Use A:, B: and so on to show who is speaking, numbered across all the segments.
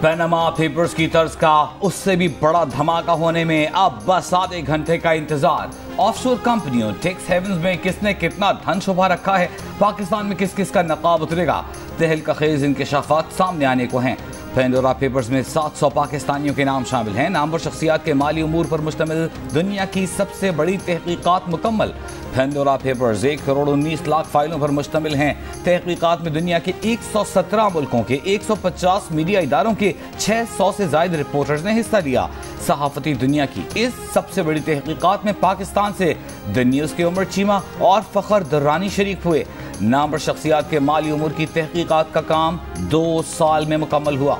A: Panama papers की तर्ज का उससे भी बड़ा धमाका होने में अब बस आधे घंटे का इंतजार। ऑफशोर कंपनियों टैक्स हेवन्स में किसने कितना धन छुपा रखा है, पाकिस्तान में किस किस का नकाब उतरेगा, तहलका खेज इंकशाफात सामने आने को हैं। पेंडोरा पेपर्स में 700 पाकिस्तानियों के नाम शामिल हैं। नामवर शख्सियात के माली उमूर पर मुश्तमिल दुनिया की सबसे बड़ी तहकीकात मुकम्मल। पेंडोरा पेपर्स 1 करोड़ 19 लाख फाइलों पर मुश्तमिल हैं। तहकीकात में दुनिया के 117 मुल्कों के 150 मीडिया इदारों के 600 से ज्यादा रिपोर्टर्स ने हिस्सा लिया। सहाफती दुनिया की इस सबसे बड़ी तहकीकात में पाकिस्तान से द न्यूज़ के उमर चीमा और फखर दुर्रानी शरीक हुए। नामवर शख्सियात के माली उमूर की तहकीकात का काम 2 साल में मुकम्मल हुआ।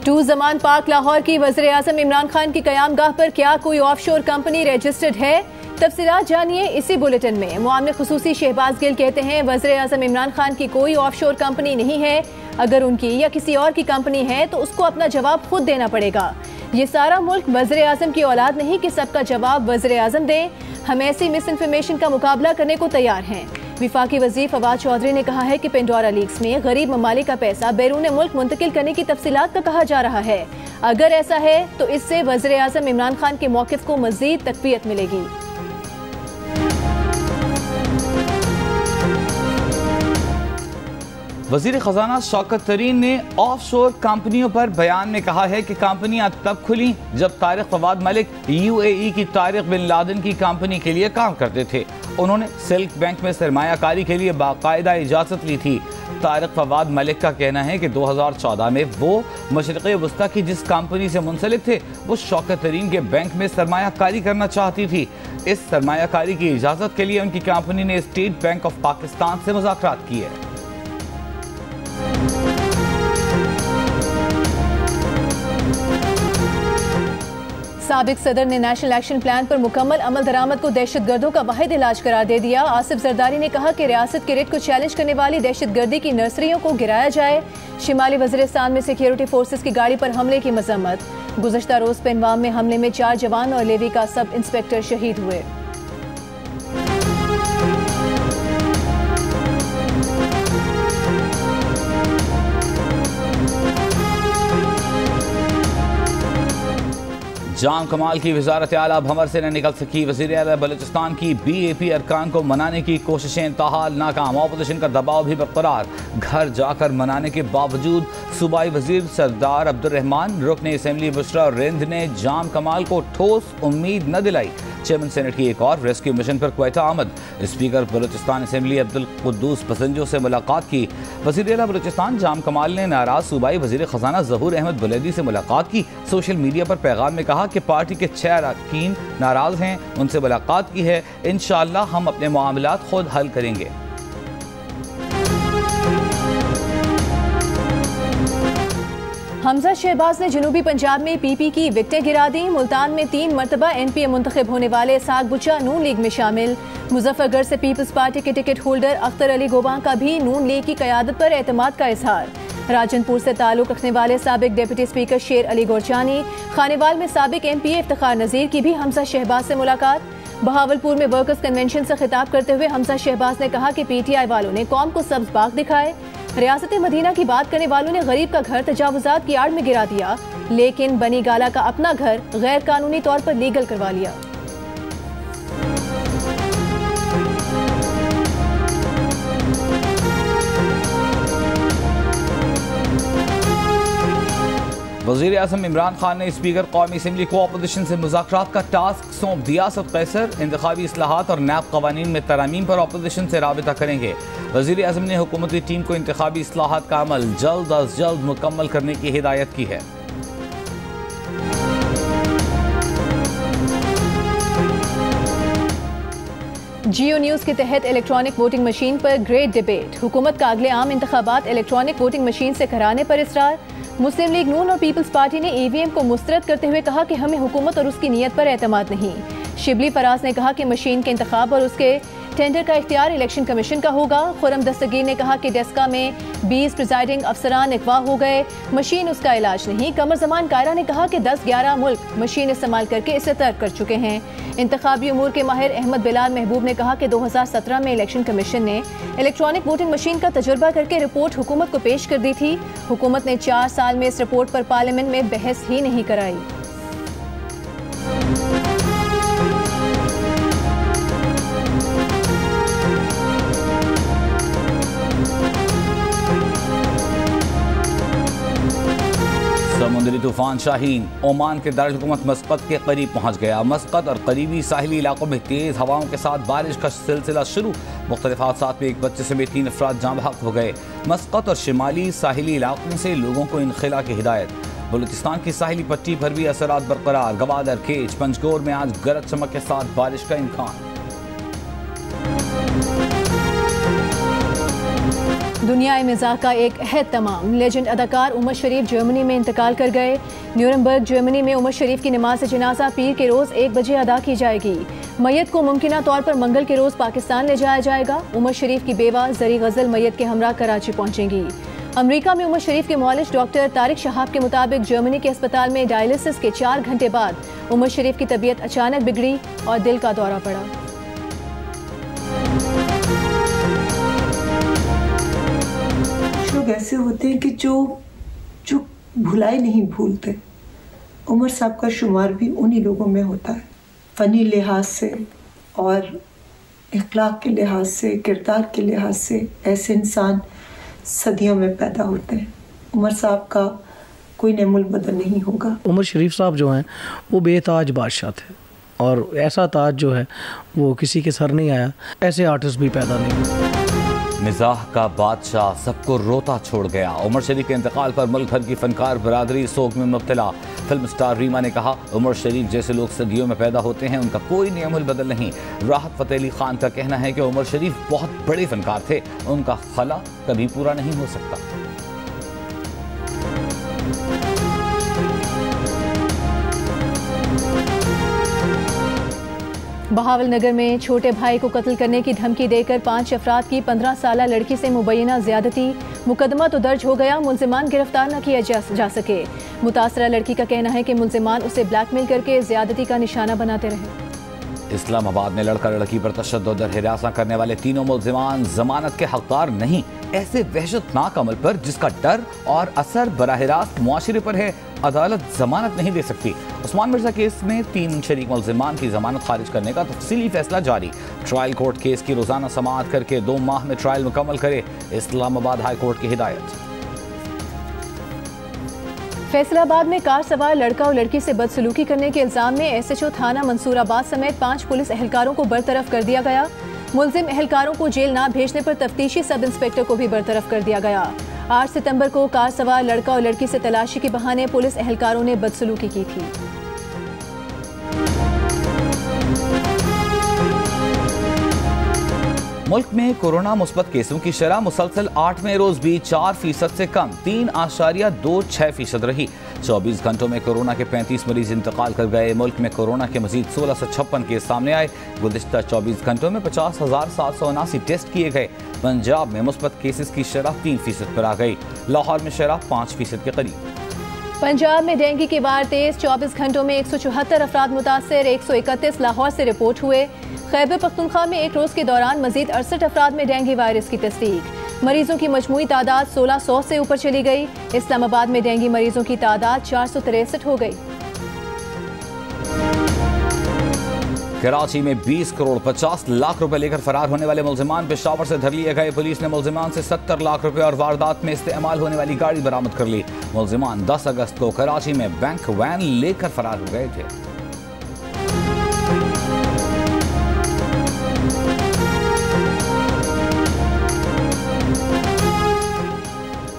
B: टू जमान पार्क लाहौर की वज़ीर आज़म इमरान खान की क़यामगाह पर क्या कोई ऑफशोर कंपनी रजिस्टर्ड है? तफसीलात जानिए इसी बुलेटिन में। मुआमिल खुसूसी शहबाज गिल कहते हैं वज़ीर आज़म इमरान खान की कोई ऑफशोर कंपनी नहीं है। अगर उनकी या किसी और की कंपनी है तो उसको अपना जवाब खुद देना पड़ेगा। ये सारा मुल्क वज़ीर आज़म की औलाद नहीं कि सबका जवाब वज़ीर आज़म दें। हम ऐसी मिस इन्फॉर्मेशन का मुकाबला करने को तैयार हैं। विफाकी वज़ीर फवाद चौधरी ने कहा है कि पेंडोरा लीक्स में गरीब ममालिक का पैसा बैरून मुल्क मुंतकिल करने की तफसीलात का कहा जा रहा है। अगर ऐसा है तो इससे वज़ीर आज़म इमरान खान के मौक़िफ़ को मज़ीद तक़वियत मिलेगी।
A: वज़ीर ख़ज़ाना शौकत तरीन ने ऑफशोर कंपनियों पर बयान में कहा है कि कंपनियां तब खुली जब तारिक फवाद मलिक UAE की तारिक बिन लादेन की कंपनी के लिए काम करते थे। उन्होंने सिल्क बैंक में सरमायाकारी के लिए बाकायदा इजाज़त ली थी। तारिक फवाद मलिक का कहना है कि 2014 में वो मशरिक़ वस्ता की जिस कंपनी से मुंसलिक थे वो शौकत तरीन के बैंक में सरमायाकारी करना चाहती थी। इस सरमायाकारी की इजाज़त के लिए उनकी कंपनी ने स्टेट बैंक ऑफ पाकिस्तान से मुज़ाकरात किए।
B: साबिक सदर ने नेशनल एक्शन प्लान पर मुकम्मल अमल दरामद को दहशतगर्दों का वाहिद इलाज करार दे दिया। आसिफ जरदारी ने कहा कि रियासत के रेट को चैलेंज करने वाली दहशतगर्दी की नर्सरियों को गिराया जाए। शिमाली वज़ीरिस्तान में सिक्योरिटी फोर्सेस की गाड़ी पर हमले की मजम्मत। गुज़श्ता रोज पेनवाम में हमले में 4 जवान और लेवी का सब इंस्पेक्टर शहीद हुए।
A: जाम कमाल की वजारत आला भंवर से न निकल सकी। वज़ीर आला बलूचिस्तान की BAP अरकान को मनाने की कोशिशें ताहाल नाकाम। ऑपोजिशन का दबाव भी बरकरार। घर जाकर मनाने के बावजूद सूबाई वजीर सरदार अब्दुर्रहमान रुकने असम्बली बुशरा रिंद ने जाम कमाल को ठोस उम्मीद न दिलाई। चेयरमैन सेनेट की एक और रेस्क्यू मिशन पर क्वेटा आमद। स्पीकर बलूचिस्तान असम्बली अब्दुल कुद्दूस पसंजो से मुलाकात की। वज़ीर आला बलूचिस्तान जाम कमाल ने नाराज सूबाई वज़ीर ख़ज़ाना ज़हूर अहमद बुलैदी से मुलाकात की। सोशल मीडिया पर पैगाम में कहा कि पार्टी के 6 अरकान नाराज हैं, उनसे मुलाकात की है। इंशाअल्लाह हम अपने मामलात खुद हल करेंगे।
B: हमजा शहबाज ने जनूबी पंजाब में PP की विकटें गिरा दी। मुल्तान में 3 मरतबा NPA मुंतखब होने वाले साग बुचा नून लीग में शामिल। मुजफ्फरगढ़ से पीपल्स पार्टी के टिकट होल्डर अख्तर अली गोबां का भी नून लीग की क़यादत पर एतमाद का इजहार। राजनपुर से ताल्लुक रखने वाले साबिक डिप्टी स्पीकर शेर अली गोरचानी, खानेवाल में साबिक MPA इफ्तिखार नज़ीर की भी हमजा शहबाज से मुलाकात। बहावलपुर में वर्कर्स कन्वेंशन से खिताब करते हुए हमजा शहबाज ने कहा कि PTI वालों ने कौम को सब्ज बाग दिखाए। रियासत मदीना की बात करने वालों ने गरीब का घर तजावुजात की आड़ में गिरा दिया, लेकिन बनी गाला का अपना घर गैर कानूनी तौर पर लीगल करवा लिया।
A: वज़ीर आज़म इमरान खान ने स्पीकर कौमी असम्बली को अपोजिशन से मुज़ाकरात का टास्क सौंप दिया। असद कैसर इंतखाबी इस्लाहात और नैब कवानीन में तरमीम पर अपोजिशन से राबिता करेंगे। वज़ीर आज़म ने हुकूमती टीम को इंतखाबी इस्लाहात का अमल जल्द अज जल्द मुकम्मल करने की हिदायत की है।
B: जियो न्यूज़ के तहत इलेक्ट्रॉनिक वोटिंग मशीन पर ग्रेट डिबेट। हुकूमत का अगले आम इंतखाबात इलेक्ट्रॉनिक वोटिंग मशीन से कराने पर इसरार। मुस्लिम लीग नून और पीपल्स पार्टी ने EVM को मुस्तरद करते हुए कहा कि हमें हुकूमत और उसकी नीयत पर एतमाद नहीं। शिबली फराज ने कहा कि मशीन के इंतखाब और उसके टेंडर का इख्तियार इलेक्शन कमीशन का होगा। खुर्रम दस्तगीर ने कहा कि डेस्का में 20 प्रिजाइडिंग अफसरान अगवा हो गए, मशीन उसका इलाज नहीं। कमर जमान कायरा ने कहा कि 10-11 मुल्क मशीन इस्तेमाल करके इसे तर्क कर चुके हैं। इंतखाबी उमूर के माहिर अहमद बिलाल महबूब ने कहा कि 2017 में इलेक्शन कमीशन ने इलेक्ट्रॉनिक वोटिंग मशीन का तजुर्बा करके रिपोर्ट हुकूमत को पेश कर दी थी। हुकूमत ने 4 साल में इस रिपोर्ट पर पार्लियामेंट में बहस ही नहीं कराई।
A: समुद्री तूफान शाहीन ओमान के दारुल-हुकूमत मस्कत के करीब पहुंच गया। मस्कत और करीबी साहिली इलाकों में तेज हवाओं के साथ बारिश का सिलसिला शुरू। मुख्तलिफ हादसात में एक बच्चे समेत 3 अफराद जाँ बहक हो गए। मस्कत और शिमाली साहिली इलाकों से लोगों को इनखिला की हिदायत। बलूचिस्तान की साहिली पट्टी पर भी असरात बरकरार। गवादर, केच, पंजगोर में आज गरज चमक के साथ बारिश का इम्कान।
B: दुनिया मिजाह का एक अहद तमाम। लेजेंड अदाकार उमर शरीफ जर्मनी में इंतकाल कर गए। न्यूरमबर्ग जर्मनी में उमर शरीफ की नमाज जनाजा पीर के रोज़ 1 बजे अदा की जाएगी। मैयत को मुमकिना तौर पर मंगल के रोज़ पाकिस्तान ले जाया जाएगा। उमर शरीफ की बेवा जरी गजल मैयत के हमरा कराची पहुंचेंगी। अमेरिका में उमर शरीफ के मौलिज डॉक्टर तारिक शहाब के मुताबिक जर्मनी के अस्पताल में डायलिसिस के 4 घंटे बाद उमर शरीफ की तबीयत अचानक बिगड़ी और दिल का दौरा पड़ा।
C: लोग ऐसे होते हैं कि जो भुलाए नहीं भूलते। उमर साहब का शुमार भी उन्हीं लोगों में होता है। फ़नी लिहाज से और इखलाक के लिहाज से, किरदार के लिहाज से ऐसे इंसान सदियों में पैदा होते हैं। उमर साहब का कोई नेमुल बदल नहीं होगा।
D: उमर शरीफ साहब जो हैं वो बेताज बादशाह थे और ऐसा ताज जो है वो किसी के सर नहीं आया। ऐसे आर्टिस्ट भी पैदा नहीं हुए।
A: मिजाह का बादशाह सबको रोता छोड़ गया। उमर शरीफ के इंतकाल पर मुल्क भर की फनकार बरादरी सोग में मुब्तला। फिल्म स्टार रीमा ने कहा, उमर शरीफ जैसे लोग सदियों में पैदा होते हैं, उनका कोई नियमुल बदल नहीं। राहत फ़तेह अली खान का कहना है कि उमर शरीफ बहुत बड़े फनकार थे, उनका खला कभी पूरा नहीं हो सकता।
B: बहावलनगर में छोटे भाई को कत्ल करने की धमकी देकर 5 अफराद की 15 साला लड़की से मुबैना ज्यादती। मुकदमा तो दर्ज हो गया, मुल्जिमान गिरफ्तार न किया जा सके। मुतासरा लड़की का कहना है कि मुल्जिमान उसे ब्लैकमेल करके ज्यादती का निशाना बनाते रहे।
A: इस्लामाबाद में लड़का लड़की पर तशद्दुद और हिरासत करने वाले 3 मुल्जिमान जमानत के हकदार नहीं। ऐसे वहशतनाक अमल पर जिसका डर और असर बराह रास्त मुआशरे पर है, अदालत जमानत नहीं दे सकती। उस्मान मिर्जा केस में 3 शरीक मुल्जिमान की जमानत खारिज करने का तफसीली फैसला जारी। ट्रायल कोर्ट केस की रोजाना समाअत करके 2 माह में ट्रायल मुकम्मल करे, इस्लामाबाद हाई कोर्ट की हिदायत।
B: फैसलाबाद में कार सवार लड़का और लड़की से बदसलूकी करने के इल्जाम में SHO थाना मंसूराबाद समेत 5 पुलिस एहलकारों को बरतरफ कर दिया गया। मुल्जिम एहलकारों को जेल ना भेजने पर तफ्तीशी सब इंस्पेक्टर को भी बरतरफ कर दिया गया। 8 सितंबर को कार सवार लड़का और लड़की से तलाशी के बहाने पुलिस एहलकारों ने बदसलूकी की थी।
A: मुल्क में कोरोना मुस्बत केसों की शरह मुसलसल 8वें रोज भी 4% से कम 3.26% रही। 24 घंटों में कोरोना के 35 मरीज इंतकाल कर गए। मुल्क में कोरोना के मजीद 1656 केस सामने आए। गुज़िश्ता 24 घंटों में 50,779 टेस्ट किए गए। पंजाब में मुस्बत केसेस की शरह 3% पर आ गई। लाहौर में शरह 5% के करीब।
B: पंजाब में डेंगू की वार तेज। 24 घंटों में 174 अफराद मुतासर, 131 लाहौर से रिपोर्ट हुए। खैबर पख्तूनख्वा में एक रोज के दौरान मजीद 68 अफराद में डेंगू वायरस की तस्दीक। मरीजों की मजमूई तादाद 1600 से ऊपर चली गई। इस्लामाबाद में डेंगू मरीजों की तादाद 463 हो गई।
A: कराची में 20 करोड़ 50 लाख रुपए लेकर फरार होने वाले मुल्जिमान पेशावर से धर लिए गए। पुलिस ने मुल्जिमान से 70 लाख रुपए और वारदात में इस्तेमाल होने वाली गाड़ी बरामद कर ली। मुल्जिमान 10 अगस्त को कराची में बैंक वैन लेकर फरार हो गए थे।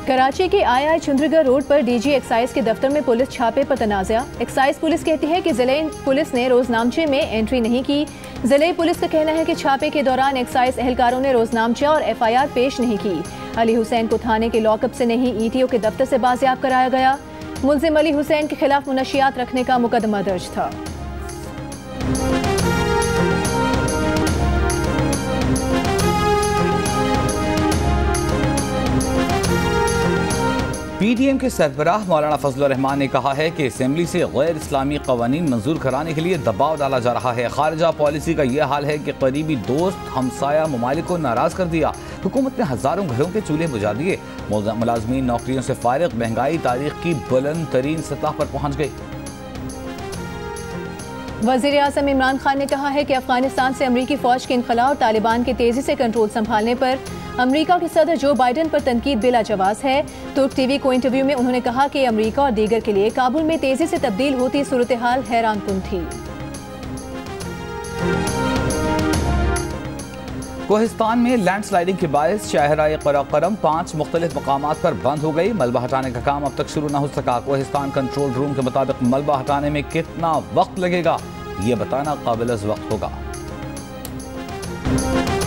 B: कराची के आई चंद्रगढ़ रोड पर DG एक्साइज के दफ्तर में पुलिस छापे पर तनाज़ा। एक्साइज पुलिस कहती है कि जिले पुलिस ने रोजनामचे में एंट्री नहीं की। जिले पुलिस का कहना है कि छापे के दौरान एक्साइज एहलकारों ने रोजनामचा और FIR पेश नहीं की। अली हुसैन को थाने के लॉकअप से नहीं ETO के दफ्तर से बाजियाब कराया गया। मुल्जिम अली हुसैन के खिलाफ मुनशियात रखने का मुकदमा दर्ज था।
A: PDM के सरबराह मौलाना फजलुर रहमान ने कहा है कि असेंबली से गैर इस्लामी कवानीन मंजूर कराने के लिए दबाव डाला जा रहा है। खारजा पॉलिसी का यह हाल है कि करीबी दोस्त हमसाया ममालिक को नाराज कर दिया। हुकूमत ने हजारों घरों के चूल्हे बुझा दिए। मुलाजमीन नौकरियों से फारिग, महंगाई तारीख की बुलंद तरीन सतह पर पहुंच गई।
B: वज़ीर आज़म इमरान खान ने कहा है कि अफगानिस्तान से अमरीकी फौज के इनखला और तालिबान के तेजी से कंट्रोल संभालने पर अमरीका के सदर जो बाइडन पर तनकीद बिलाजवाब है। तुर्क टीवी को इंटरव्यू में उन्होंने कहा कि अमरीका और दीगर के लिए काबुल में तेजी से तब्दील होती सूरत हाल हैरानकुन थी।
A: कोहिस्तान में लैंडस्लाइडिंग के बायस शाहराए कराकरम 5 मुख्तलिफ मकामात पर बंद हो गई। मलबा हटाने का काम अब तक शुरू न हो सका। कोहिस्तान कंट्रोल रूम के मुताबिक मलबा हटाने में कितना वक्त लगेगा ये बताना काबिल वक्त होगा।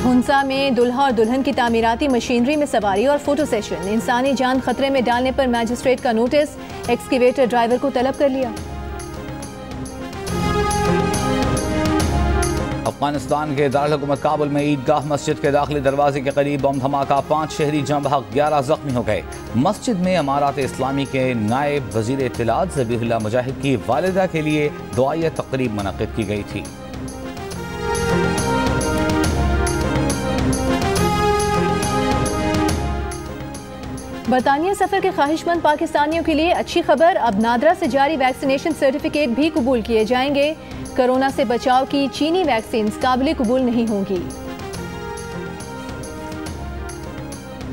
B: हुंसा में दुल्हा और दुल्हन की तामीराती मशीनरी में सवारी और फोटो सेशन, इंसानी जान खतरे में डालने पर मैजिस्ट्रेट का नोटिस, एक्सकेवेटर ड्राइवर को तलब कर लिया।
A: अफगानिस्तान के दारुल हुकूमत काबुल में ईदगाह मस्जिद के दाखिली दरवाजे के करीब बम धमाका, 5 शहरी जम बहक, 11 जख्मी हो गए। मस्जिद में अमारात इस्लामी के नायब वजीर इत्तलात ज़बीहुल्लाह मुजाहिद की वालिदा के लिए दुआया तकरीब मुनक़िद की गई थी।
B: बरतानिया सफर के ख्वाहिशमंद पाकिस्तानियों के लिए अच्छी खबर, अब नादरा से जारी वैक्सीनेशन सर्टिफिकेट भी कबूल किए जाएंगे। कोरोना से बचाव की चीनी वैक्सीन काबिल कबूल नहीं होंगी।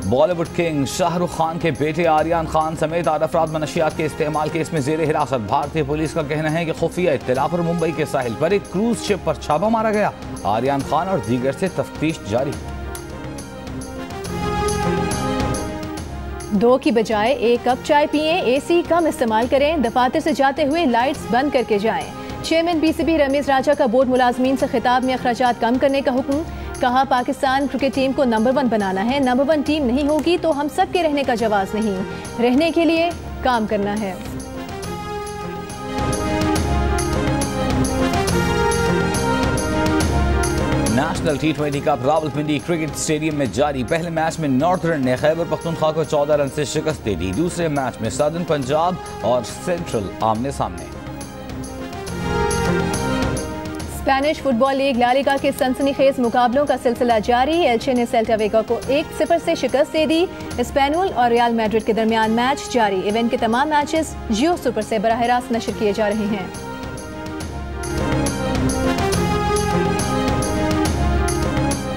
A: बॉलीवुड किंग शाहरुख खान के बेटे आर्यन खान समेत 8 अफराद मनशियात के इस्तेमाल केस में जेर हिरासत। भारतीय पुलिस का कहना है कि खुफिया इत्तला पर मुंबई के साहिल पर एक क्रूज शिप पर छापा मारा गया। आर्यन खान और दीगर से तफ्तीश जारी।
B: 2 की बजाय 1 कप चाय पिएं, AC कम इस्तेमाल करें, दफातर से जाते हुए लाइट्स बंद करके जाएं। चेयरमैन BCB रमीज राजा का बोर्ड मुलाजमीन से खिताब में अखराजात कम करने का हुक्म। कहा पाकिस्तान क्रिकेट टीम को नंबर 1 बनाना है, नंबर 1 टीम नहीं होगी तो हम सब के रहने का जवाब नहीं, रहने के लिए काम करना है।
A: National T20 cup Rawalpindi cricket stadium में जारी। पहले मैच में नॉर्थर्न ने खैबर पख्तूनख्वा को 14 रन से शिकस्त दे दी। दूसरे मैच में सदर्न पंजाब और सेंट्रल आमने सामने।
B: Spanish football league La Liga के सनसनीखेज मुकाबलों का सिलसिला जारी। एल्चे ने सेल्टा वेगो को 1-0 से शिकस्त दे दी। स्पेनुल और रियल मैड्रिड के दरमियान मैच जारी। इवेंट के तमाम मैचेस जियो सुपर से बराह रास्त नशर किए जा रहे हैं।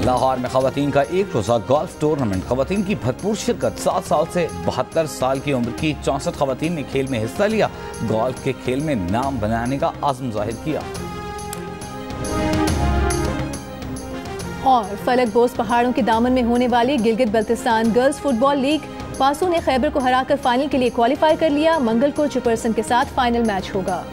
A: लाहौर में खवातीन का एक रोजा गोल्फ टूर्नामेंट, खवातीन की भरपूर शिरकत। 7 साल से 72 साल की उम्र की 64 खवातीन ने खेल में हिस्सा लिया। गोल्फ के खेल में नाम बनाने का आज़म जाहिर किया।
B: और फलक बोस पहाड़ों के दामन में होने वाली Gilgit Baltistan girls football league, Pasu ने खैबर को हराकर फाइनल के लिए क्वालिफाई कर लिया। मंगल को चेयरपर्सन के साथ फाइनल मैच होगा।